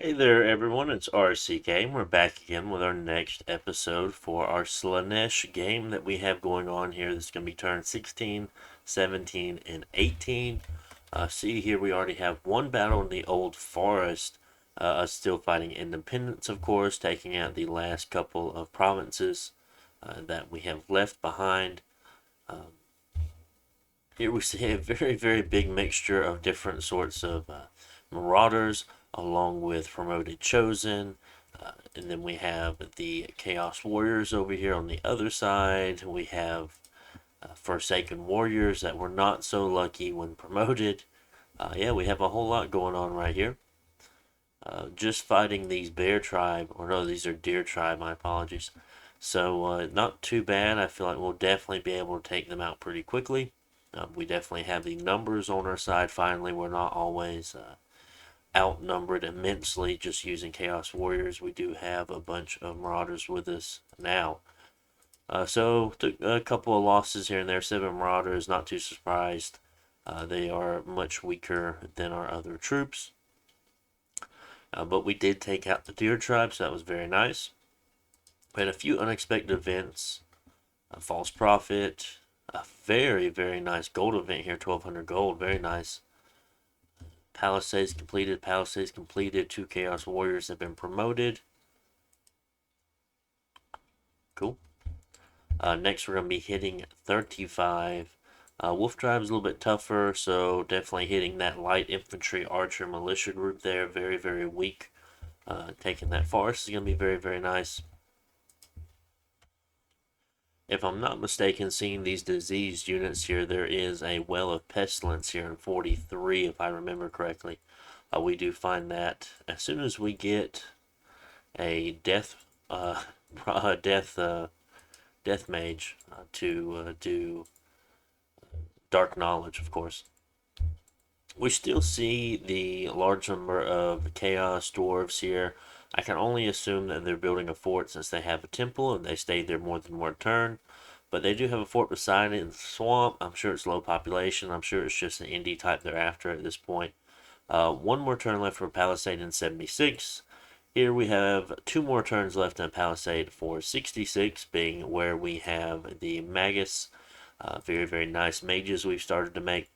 Hey there, everyone. It's RCK, and we're back again with our next episode for our Slaanesh game that we have going on here. This is going to be turn 16, 17, and 18. See here, we already have one battle in the Old Forest. Us still fighting independence, of course, taking out the last couple of provinces that we have left behind. Um, Here we see a very, very big mixture of different sorts of marauders, along with promoted chosen. And then we have the Chaos Warriors over here on the other side. We have Forsaken Warriors that were not so lucky when promoted. Yeah, we have a whole lot going on right here. Just fighting these bear tribe, or no, these are deer tribe, my apologies. So, not too bad. I feel like we'll definitely be able to take them out pretty quickly. We definitely have the numbers on our side finally. We're not always outnumbered immensely just using Chaos Warriors. We do have a bunch of Marauders with us now. So, took a couple of losses here and there. 7 Marauders, not too surprised. They are much weaker than our other troops. But we did take out the Deer Tribe, so that was very nice. We had a few unexpected events. A false prophet, a very, very nice gold event here, 1200 gold, very nice. Palisades completed, Palisades completed, 2 Chaos Warriors have been promoted. Cool. Next we're going to be hitting 35. Wolf Tribe is a little bit tougher, so definitely hitting that light infantry archer militia group there, very, very weak. Taking that forest is going to be very, very nice. If I'm not mistaken, seeing these diseased units here, there is a well of pestilence here in 43, if I remember correctly. We do find that as soon as we get a death, death mage to do dark knowledge, of course. We still see the large number of chaos dwarves here. I can only assume that they're building a fort since they have a temple and they stayed there more than one turn. But they do have a fort beside it in the swamp. I'm sure it's low population. I'm sure it's just an indie type they're after at this point. One more turn left for Palisade in 76. Here we have 2 more turns left in Palisade for 66, being where we have the Magus. Very, very nice mages we've started to make.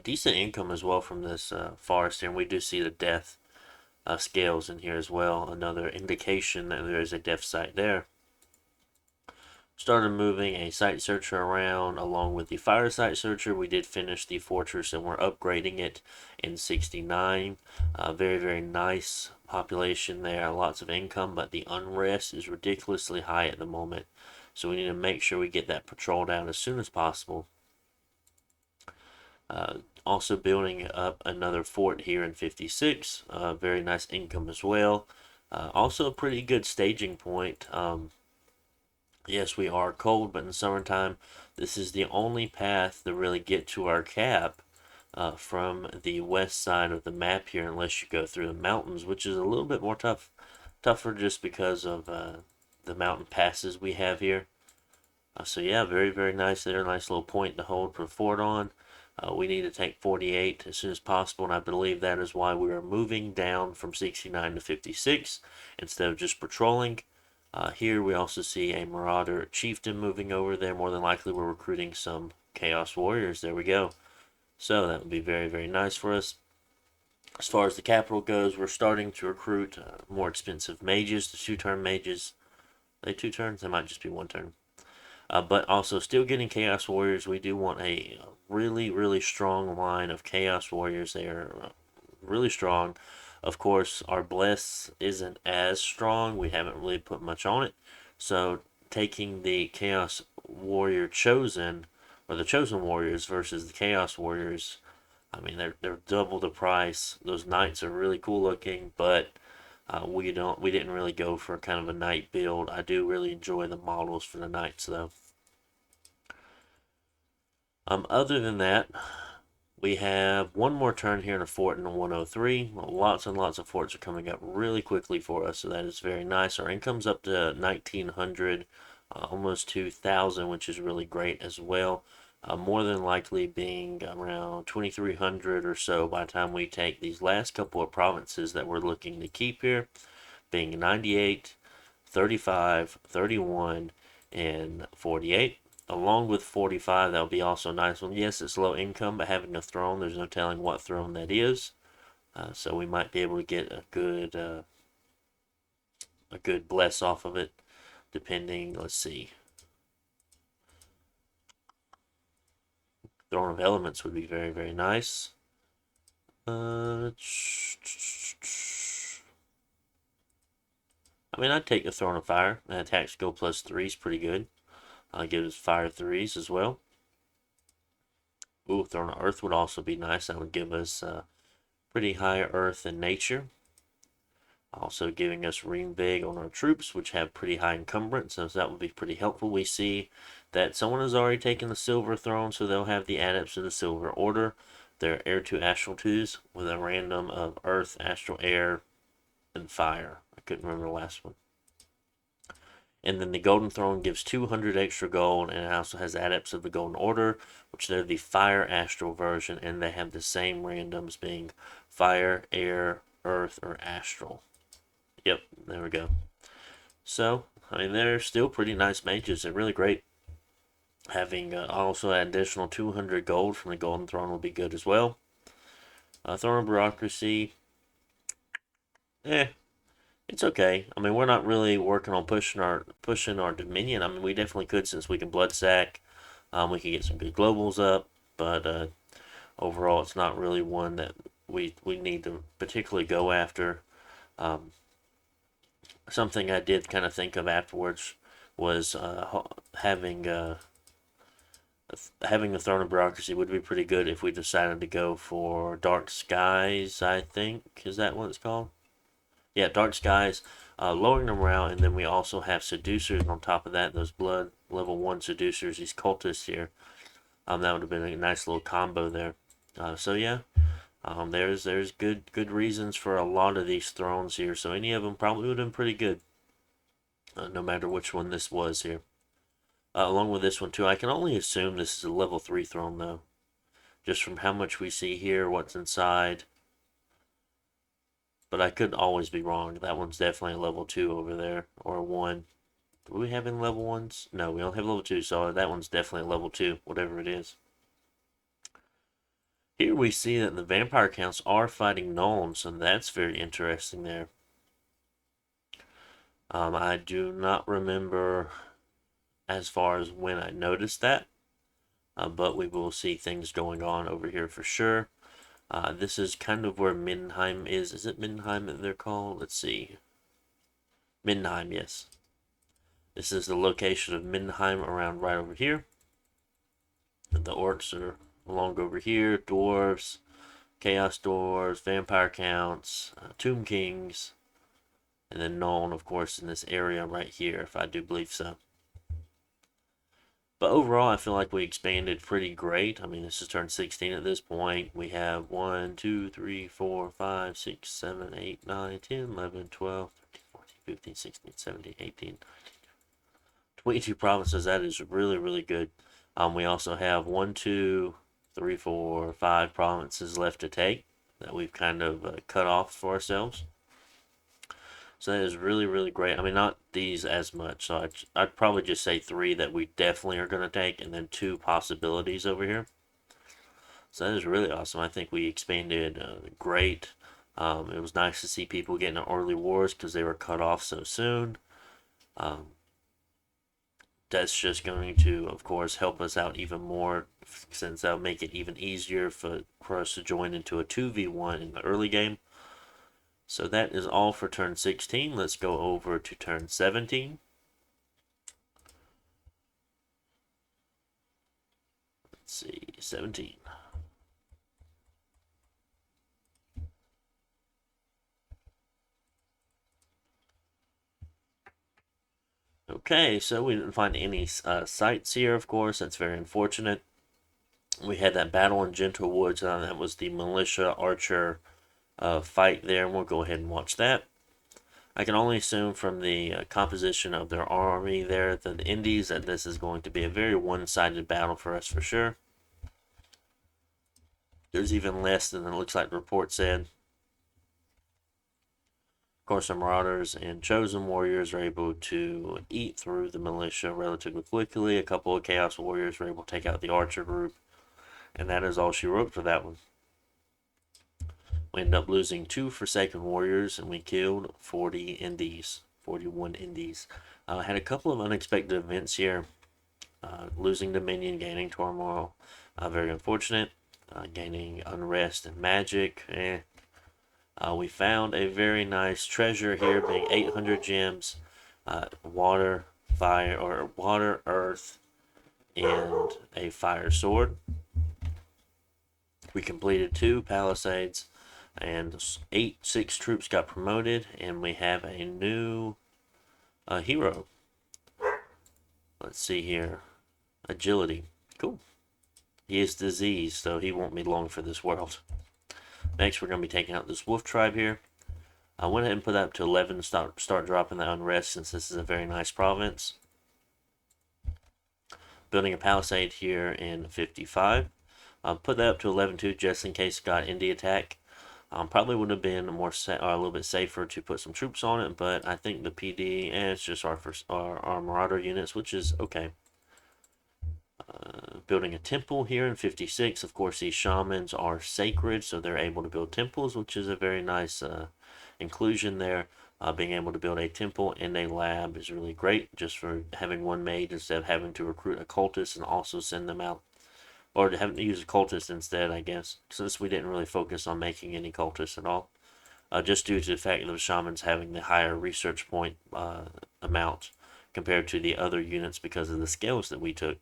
Decent income as well from this forest here. And we do see the death scales in here as well. Another indication that there is a death site there. Started moving a site searcher around along with the fire site searcher. We did finish the fortress and we're upgrading it in 69. Very, very nice population there. Lots of income, but the unrest is ridiculously high at the moment. So we need to make sure we get that patrol down as soon as possible. Also building up another fort here in 56. Very nice income as well. Also a pretty good staging point. Yes, we are cold, but in summertime, this is the only path to really get to our cap from the west side of the map here, unless you go through the mountains, which is a little bit more tougher just because of the mountain passes we have here. So yeah, very, very nice there. Nice little point to hold for fort on. We need to take 48 as soon as possible, and I believe that is why we are moving down from 69 to 56 instead of just patrolling. Here we also see a Marauder Chieftain moving over there. More than likely we're recruiting some Chaos Warriors. There we go. So that would be very, very nice for us. As far as the capital goes, we're starting to recruit more expensive mages, the 2-turn mages. Are they 2 turns? They might just be 1 turn. But also still getting Chaos Warriors. We do want a really, really strong line of Chaos Warriors. They are really strong. Of course, our Bless isn't as strong. We haven't really put much on it. So taking the Chaos Warrior Chosen, or the Chosen Warriors versus the Chaos Warriors, I mean they're double the price. Those knights are really cool looking, but we didn't really go for kind of a knight build. I do really enjoy the models for the knights though. Other than that, we have one more turn here in a fort in 103. Lots and lots of forts are coming up really quickly for us, so that is very nice. Our income's up to 1900, almost 2000, which is really great as well. more than likely being around 2,300 or so by the time we take these last couple of provinces that we're looking to keep here, being 98, 35, 31, and 48. Along with 45, that would be also a nice one. Yes, it's low income, but having a throne, there's no telling what throne that is. So we might be able to get a good bless off of it, depending. Let's see. Throne of Elements would be very, very nice. I mean, I'd take the Throne of Fire. That attack skill plus 3 is pretty good. Gives fire 3s as well. Ooh, Throne of Earth would also be nice. That would give us pretty high Earth and Nature. Also giving us Reinvig on our troops, which have pretty high encumbrance, so that would be pretty helpful. We see that someone has already taken the Silver Throne, so they'll have the Adepts of the Silver Order. They're Heir to Astral 2s with a random of Earth, Astral Air, and Fire. I couldn't remember the last one. And then the Golden Throne gives 200 extra gold, and it also has Adepts of the Golden Order, which they're the Fire Astral version, and they have the same randoms being Fire, Air, Earth, or Astral. Yep, there we go. So, I mean, they're still pretty nice mages. They're really great. Having also an additional 200 gold from the Golden Throne will be good as well. Throne of Bureaucracy, it's okay. I mean, we're not really working on pushing our Dominion. I mean, we definitely could since we can Blood Sack. We can get some good globals up, but overall, it's not really one that we need to particularly go after. Something I did kind of think of afterwards was having the Throne of Bureaucracy would be pretty good if we decided to go for Dark Skies, I think. Is that what it's called? Yeah, Dark Skies, lowering the morale, and then we also have Seducers on top of that, those Blood level 1 Seducers, these cultists here. That would have been a nice little combo there. So yeah, there's good reasons for a lot of these thrones here, so any of them probably would have been pretty good, no matter which one this was here. Along with this one too, I can only assume this is a level 3 throne though, just from how much we see here, what's inside. But I could always be wrong. That one's definitely a level 2 over there, or 1. Do we have any level 1s? No, we don't have level 2, so that one's definitely a level 2, whatever it is. Here we see that the vampire counts are fighting Gnomes, so that's very interesting there. I do not remember as far as when I noticed that, but we will see things going on over here for sure. This is kind of where Mindenheim is. Is it Mindenheim that they're called? Let's see. Mindenheim, yes. This is the location of Mindenheim around right over here. The orcs are along over here. Dwarves, Chaos Dwarves, Vampire Counts, Tomb Kings, and then Nuln, of course, in this area right here, if I do believe so. But overall, I feel like we expanded pretty great. I mean, this is turn 16 at this point. We have 1, 2, 3, 4, 5, 6, 7, 8, 9, 10, 11, 12, 13, 14, 15, 16, 17, 18, 22 provinces. That is really, really good. We also have 1, 2, 3, 4, 5 provinces left to take that we've kind of cut off for ourselves. So that is really, really great. I mean, not these as much. So I'd probably just say 3 that we definitely are going to take, and then 2 possibilities over here. So that is really awesome. I think we expanded great. It was nice to see people getting early wars because they were cut off so soon. That's just going to, of course, help us out even more, since that'll make it even easier for us to join into a 2v1 in the early game. So that is all for turn 16. Let's go over to turn 17. Let's see, 17. Okay, so we didn't find any sites here, of course. That's very unfortunate. We had that battle in Gentle Woods, and that was the militia archer fight there, and we'll go ahead and watch that. I can only assume from the composition of their army there, the Indies, that this is going to be a very one-sided battle for us for sure. There's even less than it looks like the report said. Of course, the Marauders and Chosen Warriors are able to eat through the militia relatively quickly. A couple of Chaos Warriors were able to take out the Archer group, and that is all she wrote for that one. We ended up losing 2 Forsaken Warriors, and we killed 40 Indies, 41 Indies. Had a couple of unexpected events here. Losing Dominion, gaining Turmoil, very unfortunate. Gaining Unrest and Magic, we found a very nice treasure here, being 800 gems, water, fire, or water, earth, and a fire sword. We completed 2 palisades, and 6 troops got promoted, and we have a new hero. Let's see here. Agility. Cool. He is diseased, so he won't be long for this world. Next, we're going to be taking out this wolf tribe here. I went ahead and put that up to 11 to start dropping the unrest, since this is a very nice province. Building a palisade here in 55. Put that up to 11 too, just in case it got Indy attack. Probably would have been a little bit safer to put some troops on it, but I think the PD, it's just our Marauder units, which is okay. Building a temple here in 56. Of course, these shamans are sacred, so they're able to build temples, which is a very nice inclusion there. Being able to build a temple and a lab is really great, just for having one mage instead of having to recruit a cultist and also send them out. Or to having to use a cultist instead, I guess, since we didn't really focus on making any cultists at all. Just due to the fact of the shamans having the higher research point amount compared to the other units because of the scales that we took.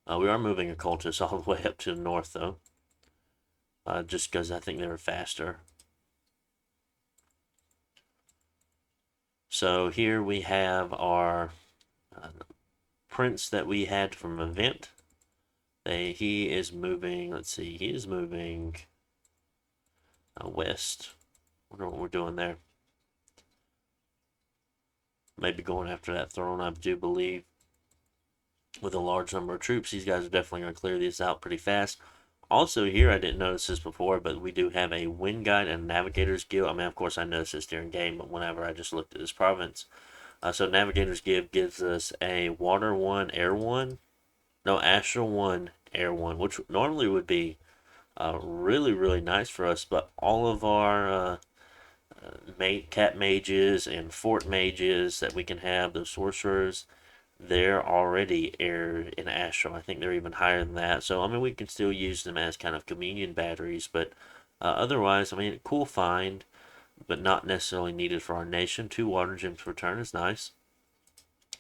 We are moving a cultist all the way up to the north, though. Just because I think they were faster. So here we have our prince that we had from event. He is moving, let's see, he is moving west. Wonder what we're doing there. Maybe going after that throne, I do believe. With a large number of troops, these guys are definitely going to clear this out pretty fast. Also here, I didn't notice this before, but we do have a Wind Guide and Navigator's Guild. I mean, of course, I noticed this during game, but whenever I just looked at this province. So Navigator's Guild gives us a Water 1, Air 1. No, Astral 1, Air 1, which normally would be really, really nice for us, but all of our cat mages and fort mages that we can have, those sorcerers, they're already air and astral. I think they're even higher than that. So, I mean, we can still use them as kind of communion batteries, but otherwise, I mean, cool find, but not necessarily needed for our nation. 2 water gems per turn is nice.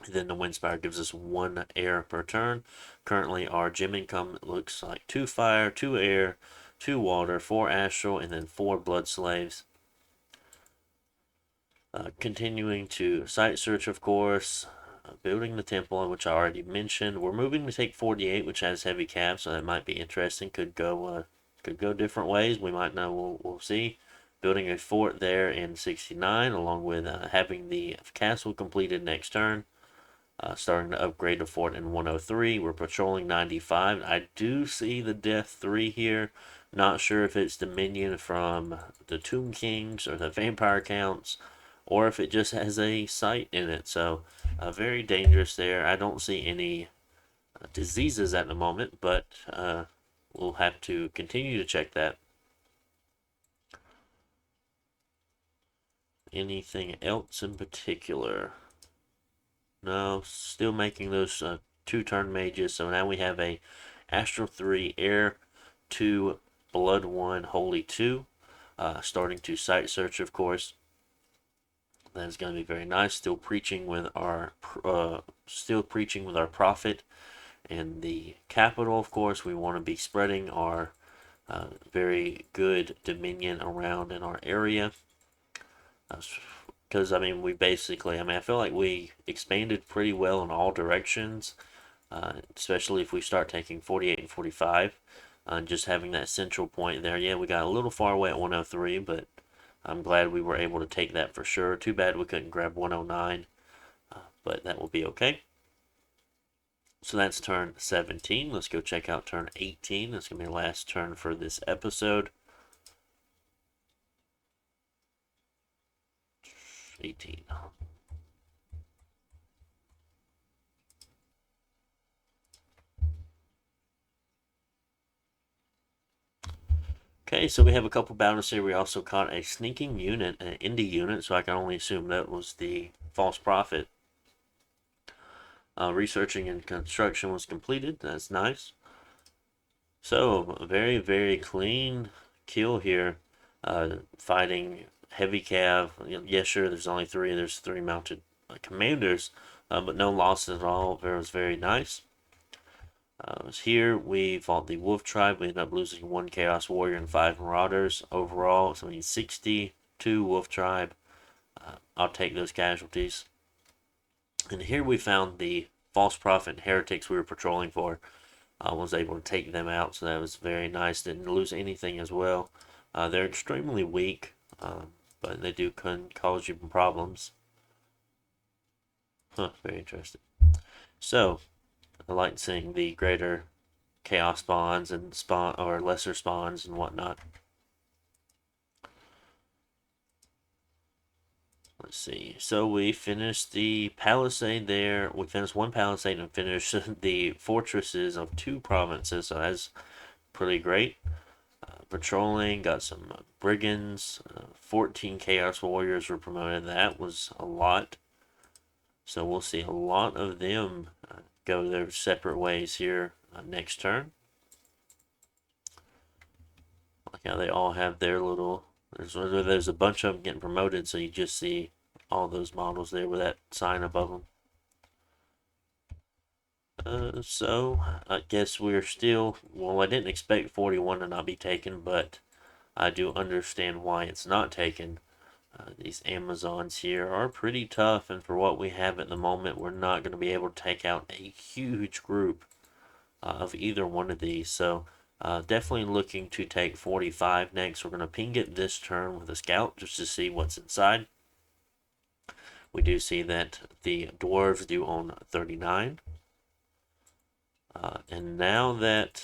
Then the Windspire gives us 1 air per turn. Currently, our gem income looks like 2 fire, 2 air, 2 water, 4 astral, and then 4 blood slaves. Continuing to site search, of course. Building the temple, which I already mentioned. We're moving to take 48, which has heavy cap, so that might be interesting. Could go different ways. We might know. We'll see. Building a fort there in 69, along with having the castle completed next turn. Starting to upgrade the fort in 103. We're patrolling 95. I do see the Death 3 here. Not sure if it's Dominion from the Tomb Kings or the Vampire Counts, or if it just has a site in it. So, very dangerous there. I don't see any diseases at the moment, but we'll have to continue to check that. Anything else in particular? No, still making those 2-turn mages. So now we have a Astral 3, Air 2, Blood 1, Holy 2. Starting to site search, of course. That is going to be very nice. Still preaching with our prophet in the capital. Of course, we want to be spreading our very good dominion around in our area. Because I mean, I feel like we expanded pretty well in all directions. Especially if we start taking 48 and 45. Just having that central point there. Yeah, we got a little far away at 103, but I'm glad we were able to take that for sure. Too bad we couldn't grab 109, but that will be okay. So that's turn 17. Let's go check out turn 18. That's going to be the last turn for this episode. 18. Okay, so we have a couple battles here. We also caught a sneaking unit, an indie unit, so I can only assume that was the false prophet. Researching and construction was completed. That's nice. So, a very, very clean kill here. Fighting heavy cav. Yes, sure, there's only three. There's three mounted commanders, but no losses at all. It was very nice. Here we fought the Wolf Tribe. We ended up losing 1 Chaos Warrior and 5 Marauders overall. So we need 62 Wolf Tribe. I'll take those casualties. And here we found the False Prophet Heretics we were patrolling for. I was able to take them out, so that was very nice. Didn't lose anything as well. They're extremely weak, but they do cause you problems. Very interesting. So, I like seeing the greater chaos spawns and lesser spawns and whatnot. Let's see. So we finished the palisade there. We finished one palisade and finished the fortresses of 2 provinces. So that's pretty great. Patrolling, got some brigands. 14 chaos warriors were promoted. That was a lot. So we'll see a lot of them go their separate ways here next turn. Like how they all have their little. There's a bunch of them getting promoted, so you just see all those models there with that sign above them. So I guess we're still. Well, I didn't expect 41 to not be taken, but I do understand why it's not taken. These Amazons here are pretty tough, and for what we have at the moment, we're not going to be able to take out a huge group of either one of these. So definitely looking to take 45 next. We're going to ping it this turn with a scout just to see what's inside. We do see that the dwarves do own 39. And now that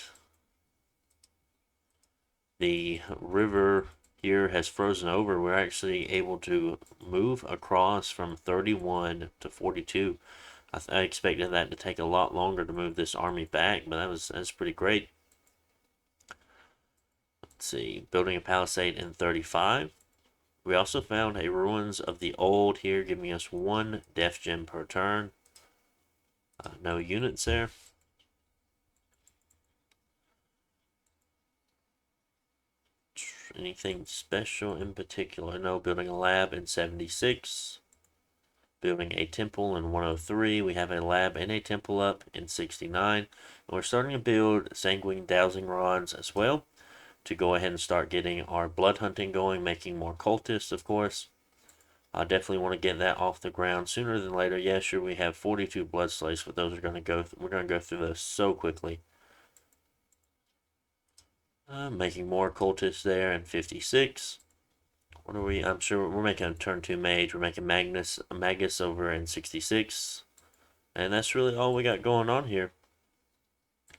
the river here has frozen over, we're actually able to move across from 31 to 42. I expected that to take a lot longer to move this army back, but that's pretty great. Let's see, building a palisade in 35. We also found a ruins of the old here, giving us 1 def gem per turn. No units there. Anything special in particular? No. Building a lab in 76. Building a temple in 103. We have a lab and a temple up in 69. And we're starting to build sanguine dowsing rods as well to go ahead and start getting our blood hunting going, making more cultists, of course. I definitely want to get that off the ground sooner than later. Yeah, sure, we have 42 blood slaves, but those are going to go. We're going to go through those so quickly. Making more cultists there in 56. What are we? I'm sure we're making a turn 2 mage. We're making Magus over in 66. And that's really all we got going on here.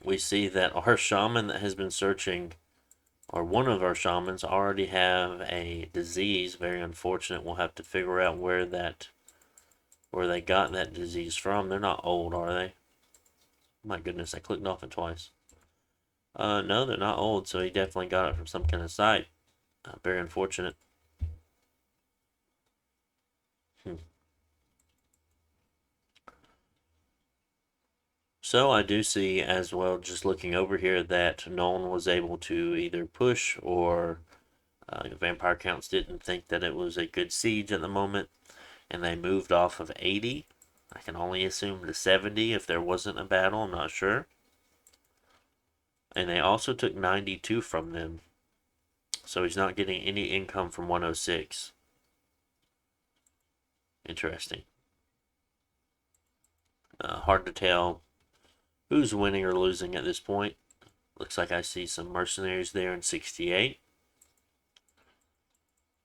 We see that our shaman that has been searching, or one of our shamans, already have a disease. Very unfortunate. We'll have to figure out where they got that disease from. They're not old, are they? My goodness, I clicked off it twice. No, they're not old, so he definitely got it from some kind of site. Very unfortunate. So I do see as well, just looking over here, that no one was able to either push or vampire counts didn't think that it was a good siege at the moment, and they moved off of 80. I can only assume to 70 if there wasn't a battle, I'm not sure. And they also took 92 from them. So he's not getting any income from 106. Interesting. Hard to tell who's winning or losing at this point. Looks like I see some mercenaries there in 68.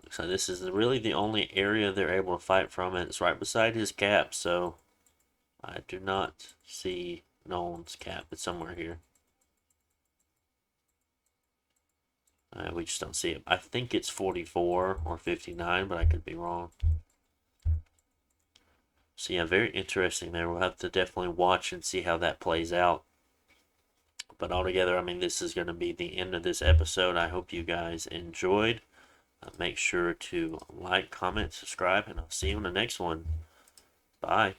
So this is really the only area they're able to fight from, and it's right beside his cap, so I do not see Nolan's cap. It's somewhere here. We just don't see it. I think it's 44 or 59, but I could be wrong. So yeah, very interesting there. We'll have to definitely watch and see how that plays out. But altogether, I mean, this is going to be the end of this episode. I hope you guys enjoyed. Make sure to like, comment, subscribe, and I'll see you in the next one. Bye.